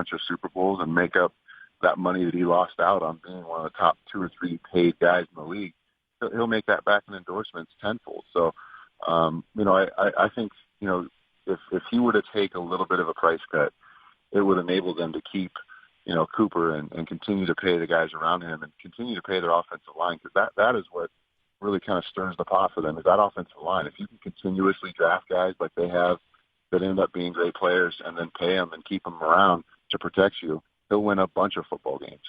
bunch of Super Bowls and make up that money that he lost out on being one of the top 2 or 3 paid guys in the league. He'll make that back in endorsements tenfold. So, I think, if he were to take a little bit of a price cut, it would enable them to keep, Cooper and continue to pay the guys around him and continue to pay their offensive line, because that is what really kind of stirs the pot for them, is that offensive line. If you can continuously draft guys like they have that end up being great players and then pay them and keep them around to protect you, he'll win a bunch of football games.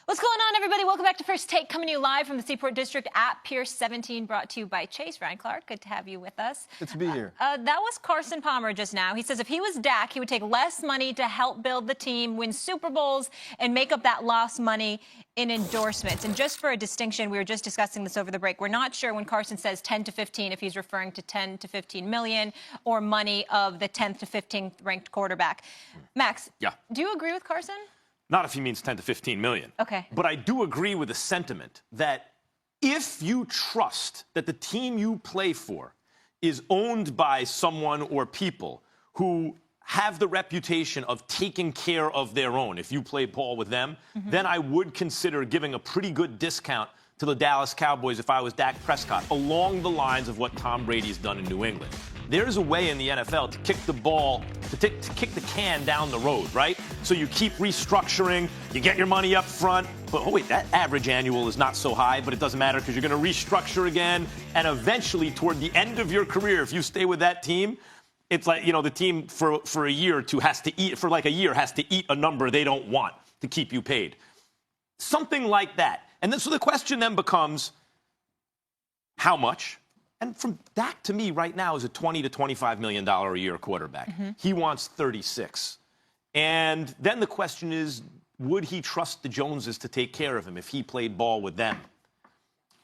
What's going on, everybody? Welcome back to First Take, coming to you live from the Seaport District at Pier 17, brought to you by Chase. Ryan Clark, good to have you with us. Good to be here. That was Carson Palmer just now. He says if he was Dak, he would take less money to help build the team, win Super Bowls, and make up that lost money in endorsements. And just for a distinction, we were just discussing this over the break. We're not sure when Carson says 10 to 15 if he's referring to 10 to 15 million or money of the 10th to 15th ranked quarterback. Max, do you agree with Carson? Not if he means 10 to 15 million. Okay. But I do agree with the sentiment that if you trust that the team you play for is owned by someone or people who have the reputation of taking care of their own, if you play ball with them, then I would consider giving a pretty good discount to the Dallas Cowboys if I was Dak Prescott, along the lines of what Tom Brady's done in New England. There's a way in the NFL to kick the ball, to kick the can down the road, right? So you keep restructuring, you get your money up front, but oh wait, that average annual is not so high, but it doesn't matter because you're going to restructure again, and eventually toward the end of your career, if you stay with that team, it's like, the team for a year or two has to eat a number they don't want to keep you paid. Something like that. And then so the question then becomes, how much? And from Dak, to me, right now, is a $20 to $25 million a year quarterback. He wants 36. And then the question is, would he trust the Joneses to take care of him if he played ball with them?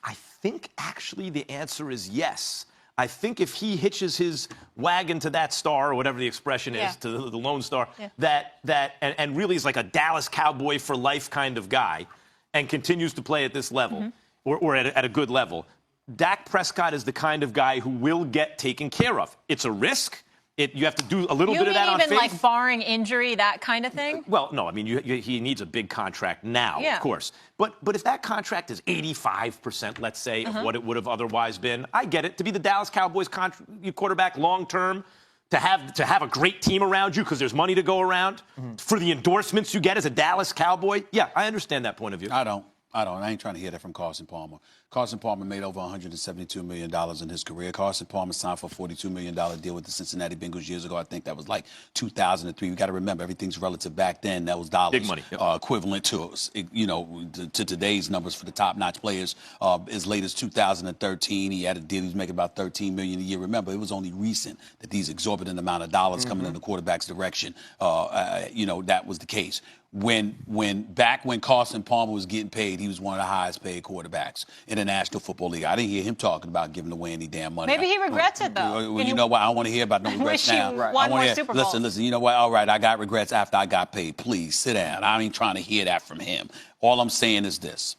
I think, actually, the answer is yes. I think if he hitches his wagon to that star, or whatever the expression is, to the Lone Star, and really is like a Dallas Cowboy for life kind of guy, and continues to play at this level, or at a good level, Dak Prescott is the kind of guy who will get taken care of. It's a risk. You have to do a little bit of that on faith. You mean even like barring injury, that kind of thing? Well, no, I mean, he needs a big contract now, of course. But if that contract is 85%, let's say, of what it would have otherwise been, I get it. To be the Dallas Cowboys quarterback long-term, to have a great team around you because there's money to go around, for the endorsements you get as a Dallas Cowboy, I understand that point of view. I don't. I ain't trying to hear that from Carson Palmer. Carson Palmer made over $172 million in his career. Carson Palmer signed for a $42 million deal with the Cincinnati Bengals years ago. I think that was like 2003. We got to remember, everything's relative back then. That was dollars. Big money. Equivalent to, to today's numbers for the top-notch players. As late as 2013, he had a deal. He was making about $13 million a year. Remember, it was only recent that these exorbitant amount of dollars coming in the quarterback's direction, that was the case. Back when Carson Palmer was getting paid, he was one of the highest paid quarterbacks in the National Football League. I didn't hear him talking about giving away any damn money. Maybe he regrets it, though. Well, you know what? I don't want to hear about no regrets now. Won more Super Bowls. Listen, you know what? All right, I got regrets after I got paid. Please, sit down. I ain't trying to hear that from him. All I'm saying is this.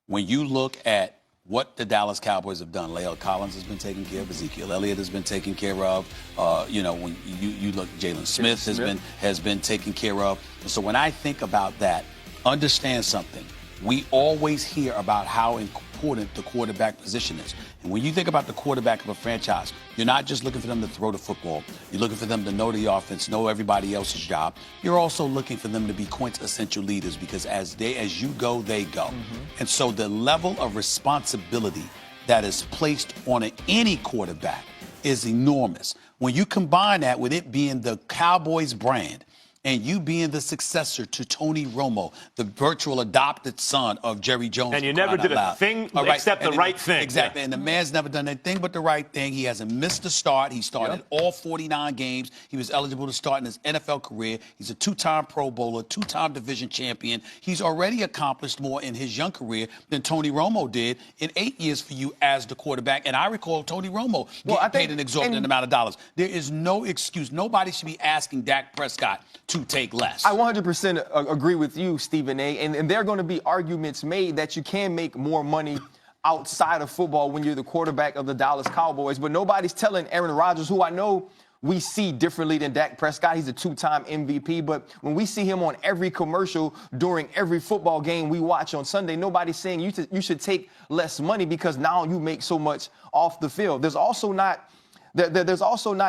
When you look at what the Dallas Cowboys have done, La'el Collins has been taken care of, Ezekiel Elliott has been taken care of. When you look, Jalen Smith has been taken care of. And so when I think about that, understand something. We always hear about how important the quarterback position is. And when you think about the quarterback of a franchise, you're not just looking for them to throw the football. You're looking for them to know the offense, know everybody else's job. You're also looking for them to be quintessential leaders, because as you go, they go. And so the level of responsibility that is placed on any quarterback is enormous. When you combine that with it being the Cowboys brand, and you being the successor to Tony Romo, the virtual adopted son of Jerry Jones. And you never did a thing except the right thing. Exactly. And the man's never done anything but the right thing. He hasn't missed a start. He started all 49 games. He was eligible to start in his NFL career. He's a 2-time Pro Bowler, 2-time division champion. He's already accomplished more in his young career than Tony Romo did in 8 years for you as the quarterback. And I recall Tony Romo getting paid an exorbitant amount of dollars. There is no excuse. Nobody should be asking Dak Prescott to take less. I 100% agree with you, Stephen A. And there are going to be arguments made that you can make more money outside of football when you're the quarterback of the Dallas Cowboys. But nobody's telling Aaron Rodgers, who I know we see differently than Dak Prescott. He's a 2-time MVP, but when we see him on every commercial during every football game we watch on Sunday, nobody's saying you should take less money because now you make so much off the field. There's also not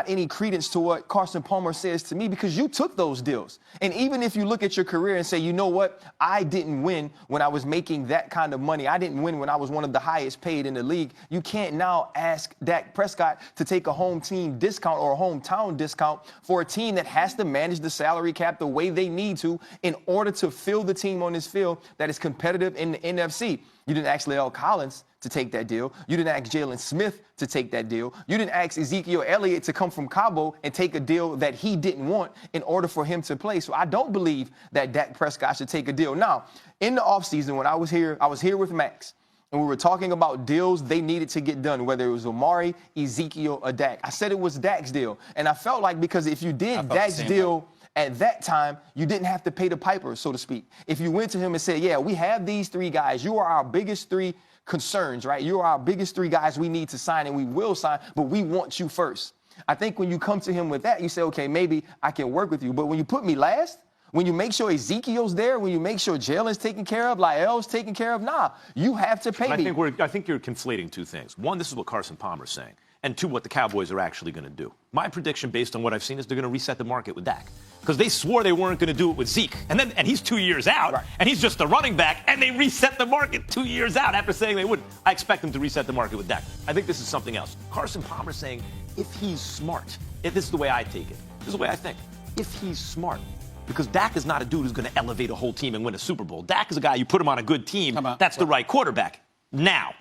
any credence to what Carson Palmer says to me because you took those deals. And even if you look at your career and say, you know what, I didn't win when I was making that kind of money. I didn't win when I was one of the highest paid in the league. You can't now ask Dak Prescott to take a home team discount or a hometown discount for a team that has to manage the salary cap the way they need to in order to fill the team on this field that is competitive in the NFC. You didn't ask La'el Collins to take that deal. You didn't ask Jalen Smith to take that deal. You didn't ask Ezekiel Elliott to come from Cabo and take a deal that he didn't want in order for him to play. So I don't believe that Dak Prescott should take a deal. Now, in the offseason, when I was here with Max, and we were talking about deals they needed to get done, whether it was Omari, Ezekiel, or Dak. I said it was Dak's deal. And I felt like because if you did Dak's deal at that time, you didn't have to pay the piper, so to speak. If you went to him and said, yeah, we have these 3 guys. You are our biggest 3 concerns, right? You are our biggest 3 guys we need to sign, and we will sign, but we want you first. I think when you come to him with that, you say, okay, maybe I can work with you. But when you put me last, when you make sure Ezekiel's there, when you make sure Jalen's taken care of, La'el's taken care of, you have to pay me. I think you're conflating 2 things. One, this is what Carson Palmer's saying. And 2, what the Cowboys are actually going to do. My prediction, based on what I've seen, is they're going to reset the market with Dak. Because they swore they weren't going to do it with Zeke. And he's 2 years out, right, and he's just a running back, and they reset the market 2 years out after saying they wouldn't. I expect them to reset the market with Dak. I think this is something else. Carson Palmer saying, if he's smart, this is the way I take it. This is the way I think. If he's smart. Because Dak is not a dude who's going to elevate a whole team and win a Super Bowl. Dak is a guy, you put him on a good team, that's the right quarterback. Now,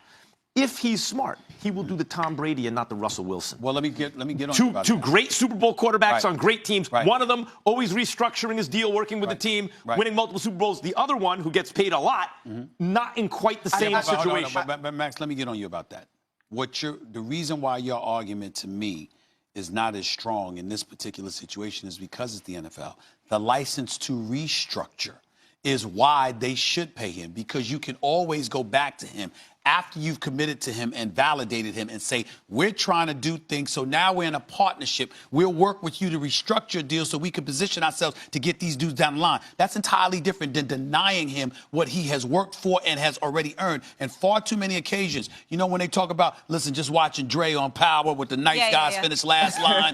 if he's smart, he will do the Tom Brady and not the Russell Wilson. Well, let me get on two great Super Bowl quarterbacks on great teams. Right. One of them always restructuring his deal, working with the team, winning multiple Super Bowls. The other one, who gets paid a lot, not in quite the same situation. But Max, let me get on you about that. The reason why your argument to me is not as strong in this particular situation is because it's the NFL. The license to restructure is why they should pay him, because you can always go back to him after you've committed to him and validated him and say, we're trying to do things, so now we're in a partnership. We'll work with you to restructure a deal so we can position ourselves to get these dudes down the line. That's entirely different than denying him what he has worked for and has already earned. And far too many occasions, when they talk about, listen, just watching Dre on Power with the nice guys finish last line,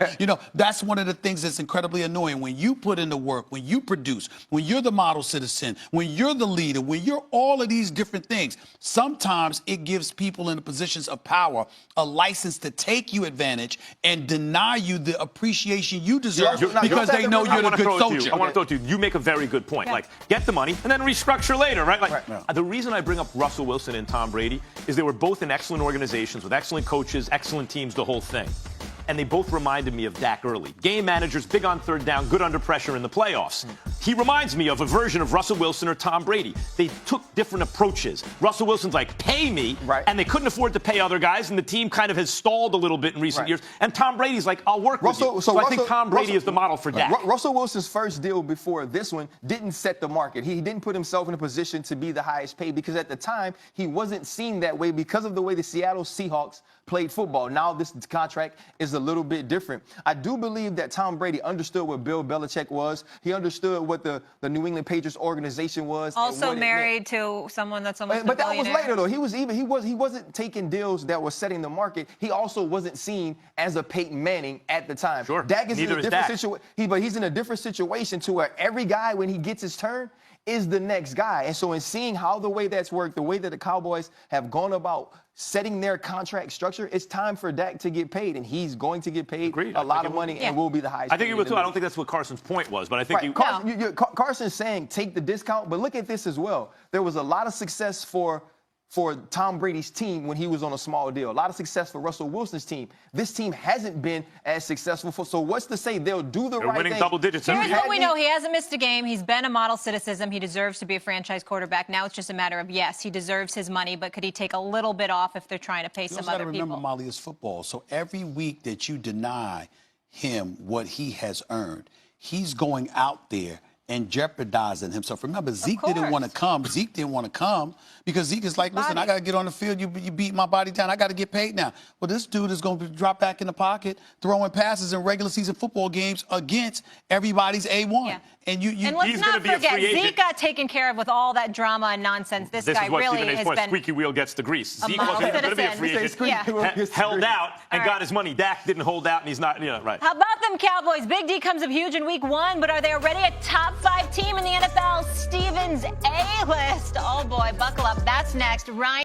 that's one of the things that's incredibly annoying. When you put in the work, when you produce, when you're the model citizen, when you're the leader, when you're all of these different things, sometimes it gives people in the positions of power a license to take you advantage and deny you the appreciation you deserve because they know you're the good soldier. I want to throw it to you. You make a very good point. Like, get the money and then restructure later, right? The reason I bring up Russell Wilson and Tom Brady is they were both in excellent organizations with excellent coaches, excellent teams, the whole thing. And they both reminded me of Dak early. Game managers, big on third down, good under pressure in the playoffs. He reminds me of a version of Russell Wilson or Tom Brady. They took different approaches. Russell Wilson's like, pay me, and they couldn't afford to pay other guys, and the team kind of has stalled a little bit in recent years. And Tom Brady's like, I'll work with you. So I think Tom Brady is the model for Dak. Russell Wilson's first deal before this one didn't set the market. He didn't put himself in a position to be the highest paid because at the time, he wasn't seen that way because of the way the Seattle Seahawks played football. Now this contract is a little bit different. I do believe that Tom Brady understood what Bill Belichick was. He understood what the New England Patriots organization was. Also married to someone that's almost but that was later though. He wasn't taking deals that were setting the market. He also wasn't seen as a Peyton Manning at the time. Sure. Dak is in a different situation. But he's in a different situation to where every guy when he gets his turn is the next guy. And so in seeing how the way that's worked, the way that the Cowboys have gone about setting their contract structure, it's time for Dak to get paid, and he's going to get paid a lot of money and will be the highest. I think he will too. I don't think that's what Carson's point was, but I think Carson's saying take the discount, but look at this as well. There was a lot of success for Tom Brady's team when he was on a small deal. A lot of success for Russell Wilson's team. This team hasn't been as successful. So what's to say they'll do the right thing? They're winning double digits. Here's what we know. He hasn't missed a game. He's been a model citizen. He deserves to be a franchise quarterback. Now it's just a matter of, yes, he deserves his money, but could he take a little bit off if they're trying to pay some other people? Remember, Molly, it's football. So every week that you deny him what he has earned, he's going out there and jeopardizing himself. Remember, Zeke didn't want to come. Zeke didn't want to come because Zeke is like, listen, I got to get on the field. You beat my body down. I got to get paid now. Well, this dude is going to drop back in the pocket, throwing passes in regular season football games against everybody's A1. Yeah. And let's not forget, Zeke got taken care of with all that drama and nonsense. This guy really has been squeaky wheel gets the grease. Zeke model wasn't going to be a citizen. free agent. Held out and got his money. Dak didn't hold out, and he's not, right. How about them Cowboys? Big D comes up huge in week 1, but are they already a top 5 team in the NFL? Stevens A-list. Oh, boy, buckle up. That's next. Ryan.